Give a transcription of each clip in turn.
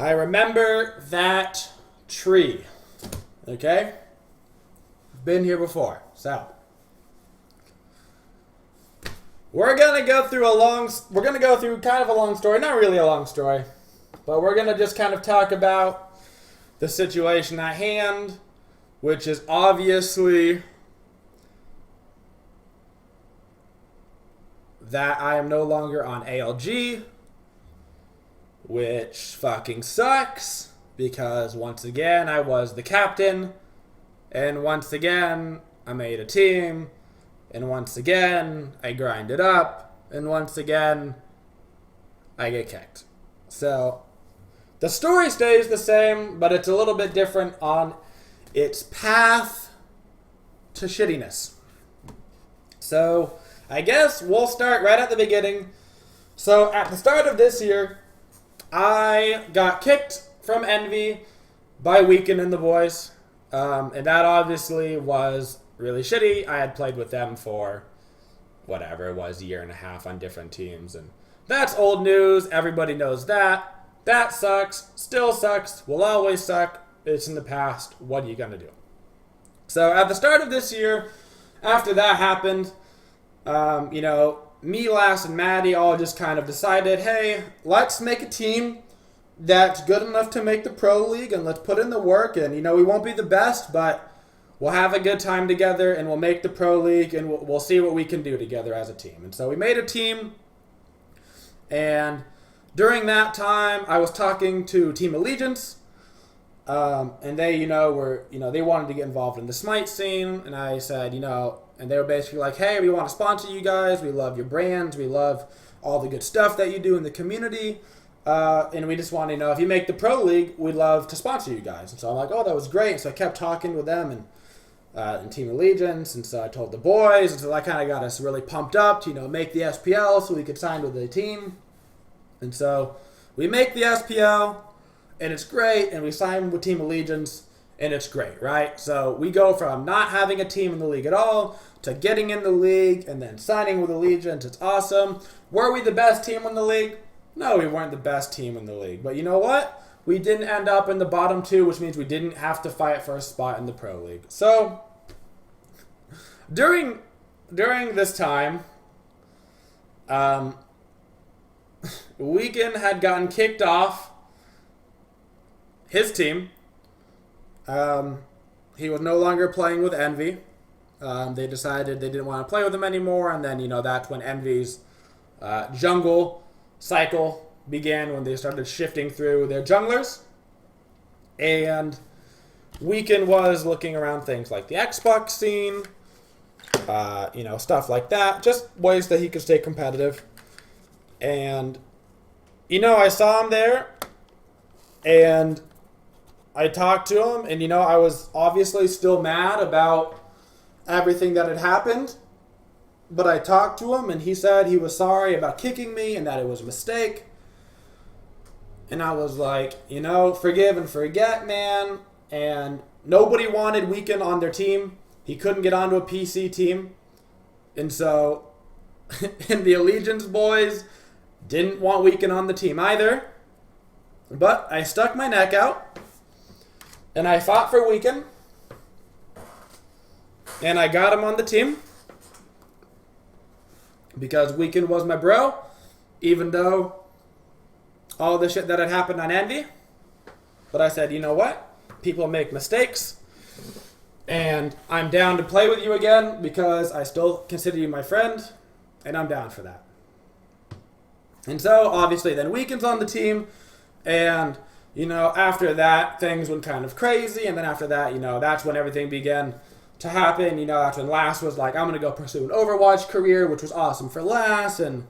I remember that tree. Okay? Been here before. So, we're going to go through kind of a long story. Not really a long story. But we're going to just kind of talk about the situation at hand, which is obviously that I am no longer on ALG, which fucking sucks, because once again I was the captain, and once again I made a team, and once again I grinded up, and once again I get kicked. So the story stays the same, but it's a little bit different on its path to shittiness. So I guess we'll start right at the beginning. So at the start of this year, I got kicked from Envy by Weekend and the boys. And that obviously was really shitty. I had played with them for whatever it was, a year and a half on different teams. And that's old news. Everybody knows that. That sucks. Still sucks. Will always suck. It's in the past. What are you going to do? So at the start of this year, after that happened, me, Lass, and Maddie all just kind of decided, hey, let's make a team that's good enough to make the Pro League, and let's put in the work, and, we won't be the best, but we'll have a good time together, and we'll make the Pro League, and we'll see what we can do together as a team. And so we made a team, and during that time, I was talking to Team Allegiance, and they, they wanted to get involved in the Smite scene, and I said, and they were basically like, hey, we want to sponsor you guys. We love your brands. We love all the good stuff that you do in the community. And we just want to know if you make the Pro League, we'd love to sponsor you guys. And so I'm like, oh, that was great. So I kept talking with them and Team Allegiance. And so I told the boys. And so that kind of got us really pumped up to, make the SPL so we could sign with the team. And so we make the SPL, and it's great. And we sign with Team Allegiance, and it's great, right? So we go from not having a team in the league at all to getting in the league and then signing with Allegiance. It's awesome. Were we the best team in the league? No, we weren't the best team in the league. But you know what? We didn't end up in the bottom two, which means we didn't have to fight for a spot in the Pro League. So during this time, Weekend had gotten kicked off his team. He was no longer playing with Envy. They decided they didn't want to play with him anymore, and then, that's when Envy's jungle cycle began, when they started shifting through their junglers. And Weekend was looking around things like the Xbox scene, stuff like that, just ways that he could stay competitive. And, I saw him there, and I talked to him, and, I was obviously still mad about everything that had happened, but I talked to him, and he said he was sorry about kicking me and that it was a mistake. And I was like, forgive and forget, man. And nobody wanted Weekend on their team. He couldn't get onto a PC team. And so, and the Allegiance boys didn't want Weekend on the team either. But I stuck my neck out, and I fought for Weekend. And I got him on the team because Weekend was my bro, even though all the shit that had happened on Envy. But I said, you know what? People make mistakes, and I'm down to play with you again because I still consider you my friend, and I'm down for that. And so, obviously, then Weekend's on the team, and, after that, things went kind of crazy, and then after that, that's when everything began to happen. That's when Lass was like, I'm going to go pursue an Overwatch career, which was awesome for Lass. And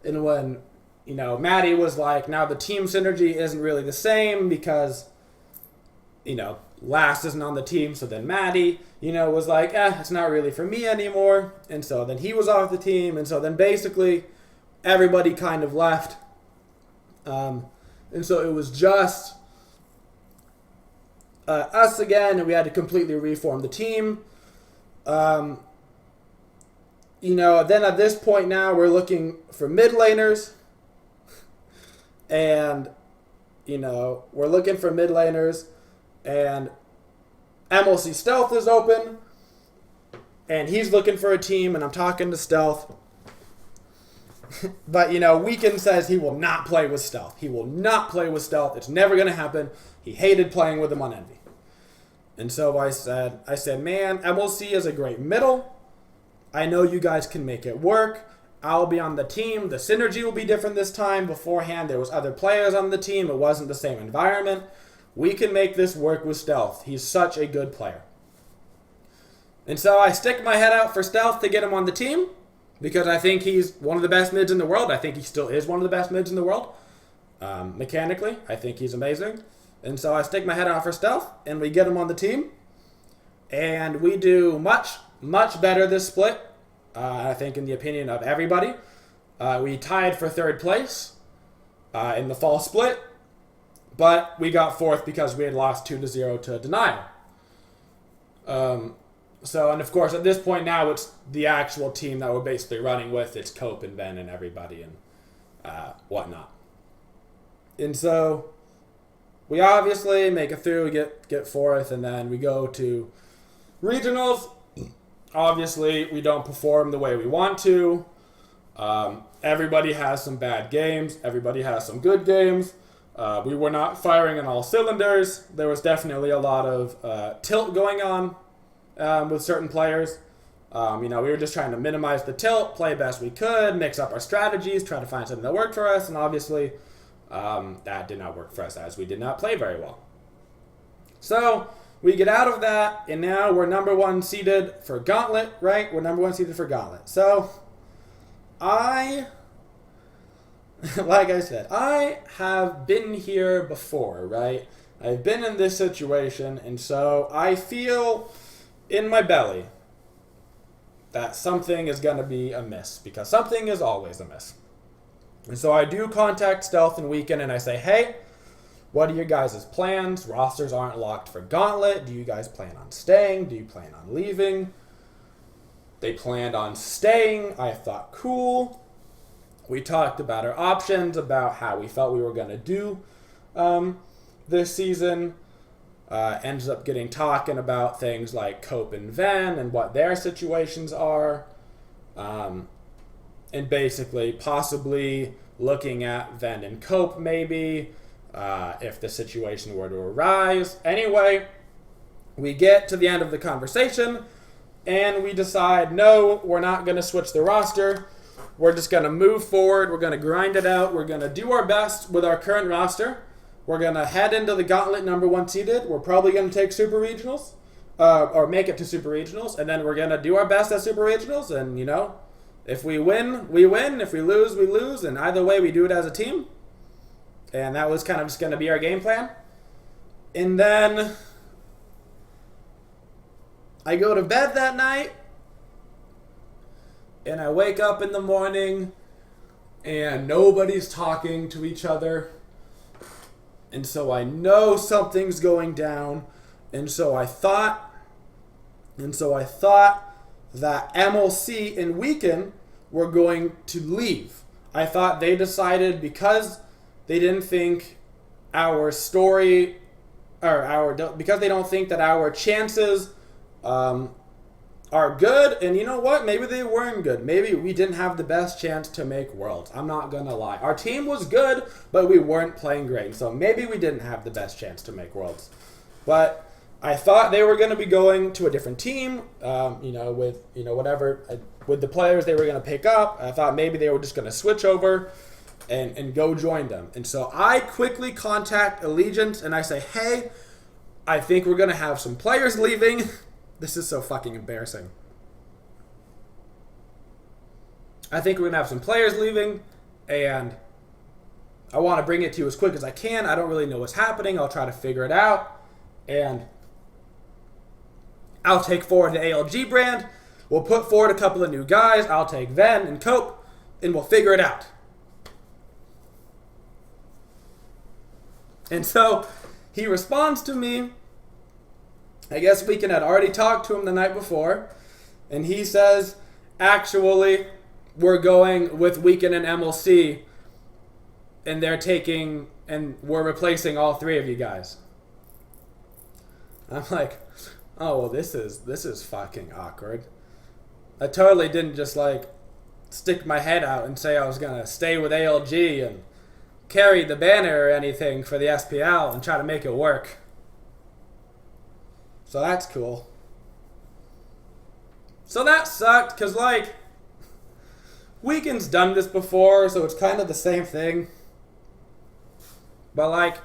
when, Maddie was like, now the team synergy isn't really the same because, Lass isn't on the team. So then Maddie, was like, it's not really for me anymore. And so then he was off the team. And so then basically everybody kind of left. And so it was just us again, and we had to completely reform the team. Then at this point now, we're looking for mid laners. And we're looking for mid laners, and MLC Stealth is open, and he's looking for a team, and I'm talking to Stealth. But, Weekend says he will not play with Stealth. He will not play with Stealth. It's never going to happen. He hated playing with him on Envy. And so I said, man, MLC is a great middle. I know you guys can make it work. I'll be on the team. The synergy will be different this time. Beforehand, there was other players on the team. It wasn't the same environment. We can make this work with Stealth. He's such a good player. And so I stick my head out for Stealth to get him on the team, because I think he's one of the best mids in the world. I think he still is one of the best mids in the world. Mechanically, I think he's amazing. And so I stick my head out for Stealth, and we get him on the team. And we do much, much better this split, I think, in the opinion of everybody. We tied for third place in the fall split, but we got fourth because we had lost 2-0 to Denial. And of course, at this point now, it's the actual team that we're basically running with. It's Cope and Ben and everybody and whatnot. And so we obviously make it through, get fourth, and then we go to regionals. Obviously, we don't perform the way we want to. Everybody has some bad games. Everybody has some good games. We were not firing on all cylinders. There was definitely a lot of tilt going on with certain players. We were just trying to minimize the tilt, play best we could, mix up our strategies, try to find something that worked for us, and obviously that did not work for us as we did not play very well. So we get out of that, and now we're number one seeded for Gauntlet, right? We're number one seeded for Gauntlet. So like I said, I have been here before, right? I've been in this situation, and so I feel in my belly that something is going to be amiss, because something is always amiss. And so I do contact Stealth and Weekend, and I say, hey, what are your guys' plans? Rosters aren't locked for Gauntlet. Do you guys plan on staying? Do you plan on leaving? They planned on staying. I thought, cool. We talked about our options, about how we felt we were going to do this season. Ends up talking about things like Cope and Ven and what their situations are. And basically, possibly looking at Ven and Cope maybe, if the situation were to arise. Anyway, we get to the end of the conversation, and we decide, no, we're not going to switch the roster. We're just going to move forward. We're going to grind it out. We're going to do our best with our current roster. We're going to head into the Gauntlet number one seeded. We're probably going to take Super Regionals, or make it to Super Regionals, and then we're going to do our best at Super Regionals, and, if we win, we win. If we lose, we lose, and either way, we do it as a team. And that was kind of just going to be our game plan. And then I go to bed that night, and I wake up in the morning, and nobody's talking to each other. And so I know something's going down. And so I thought that MLC and Weekend were going to leave. I thought they decided, because they didn't think our story, because they don't think that our chances are good. And you know what? Maybe they weren't good. Maybe we didn't have the best chance to make Worlds. I'm not going to lie. Our team was good, but we weren't playing great. So maybe we didn't have the best chance to make Worlds. But I thought they were going to be going to a different team, with the players they were going to pick up. I thought maybe they were just going to switch over and go join them. And so I quickly contact Allegiance, and I say, hey, I think we're going to have some players leaving. This is so fucking embarrassing. I think we're going to have some players leaving, and I want to bring it to you as quick as I can. I don't really know what's happening. I'll try to figure it out. And I'll take forward the ALG brand. We'll put forward a couple of new guys. I'll take Ven and Cope, and we'll figure it out. And so he responds to me. I guess Weekend had already talked to him the night before. And he says, actually, we're going with Weekend and MLC and they're taking, and we're replacing all 3 of you guys. I'm like, oh, well, this is fucking awkward. I totally didn't just like stick my head out and say I was gonna stay with ALG and carry the banner or anything for the SPL and try to make it work. So that's cool. So that sucked, because like, Weekend's done this before, so it's kind of the same thing. But like,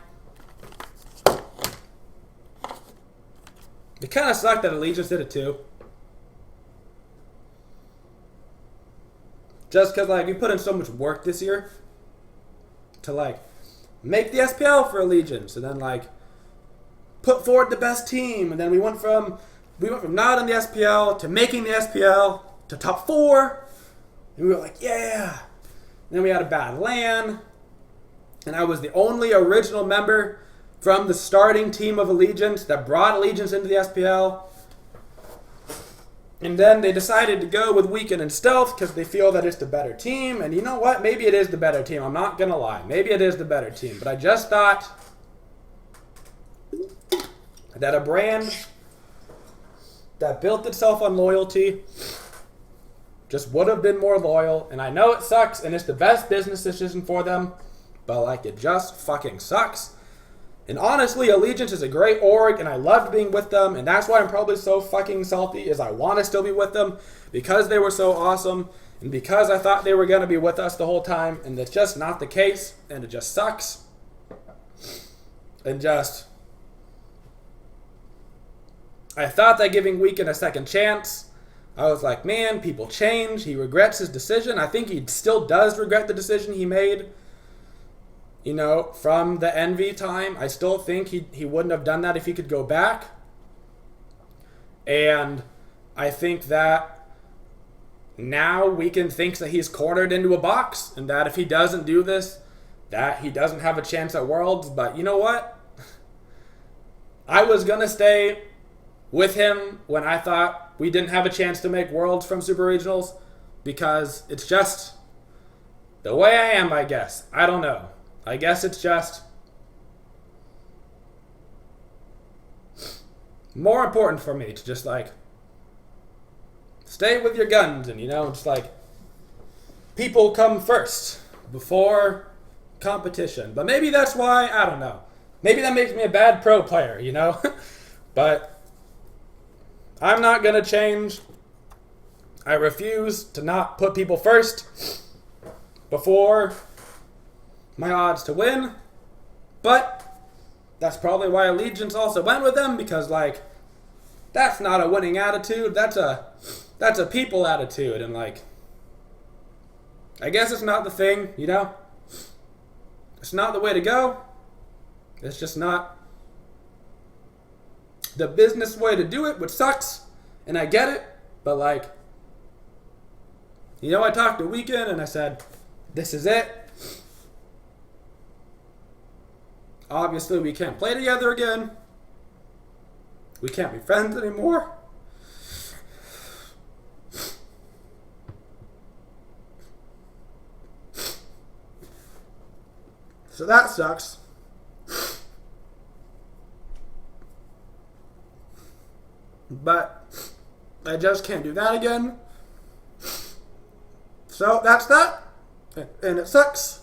it kind of sucked that Allegiance did it too. Just because like, we put in so much work this year to like make the SPL for Allegiance, and then like put forward the best team, and then we went from not in the SPL to making the SPL to top 4. And we were like, yeah. And then we had a bad LAN. And I was the only original member from the starting team of Allegiance that brought Allegiance into the SPL. And then they decided to go with Weekend and Stealth because they feel that it's the better team. And you know what? Maybe it is the better team. I'm not going to lie. Maybe it is the better team. But I just thought that a brand that built itself on loyalty just would have been more loyal. And I know it sucks and it's the best business decision for them, but like, it just fucking sucks. And honestly, Allegiance is a great org and I loved being with them, and that's why I'm probably so fucking salty, is I want to still be with them because they were so awesome and because I thought they were going to be with us the whole time, and that's just not the case, and it just sucks. And just, I thought that giving Weekend a second chance, I was like, man, people change. He regrets his decision. I think he still does regret the decision he made, you know, from the Envy time. I still think he wouldn't have done that if he could go back. And I think that now Weekend thinks that he's cornered into a box, and that if he doesn't do this, that he doesn't have a chance at Worlds. But you know what? I was going to stay with him when I thought we didn't have a chance to make Worlds from Super Regionals, because it's just the way I am, I guess. I don't know. I guess it's just more important for me to just like stay with your guns, and you know, just like people come first before competition. But maybe that's why, I don't know. Maybe that makes me a bad pro player, you know? But I'm not going to change. I refuse to not put people first before my odds to win. But that's probably why Allegiance also went with them, because like, that's not a winning attitude. That's a people attitude, and like, I guess it's not the thing, you know? It's not the way to go. It's just not the business way to do it, which sucks, and I get it, but like, you know, I talked to Weekend and I said, this is it. Obviously, we can't play together again. We can't be friends anymore. So that sucks. But I just can't do that again. So that's that. And it sucks.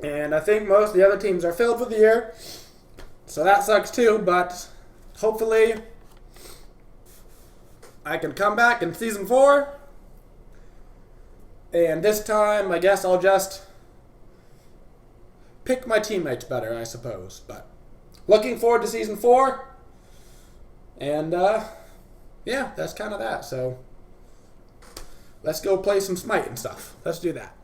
And I think most of the other teams are filled for the year. So that sucks too, but hopefully I can come back in Season 4. And this time, I guess I'll just pick my teammates better, I suppose. But looking forward to Season 4. And, yeah, that's kind of that. So let's go play some Smite and stuff. Let's do that.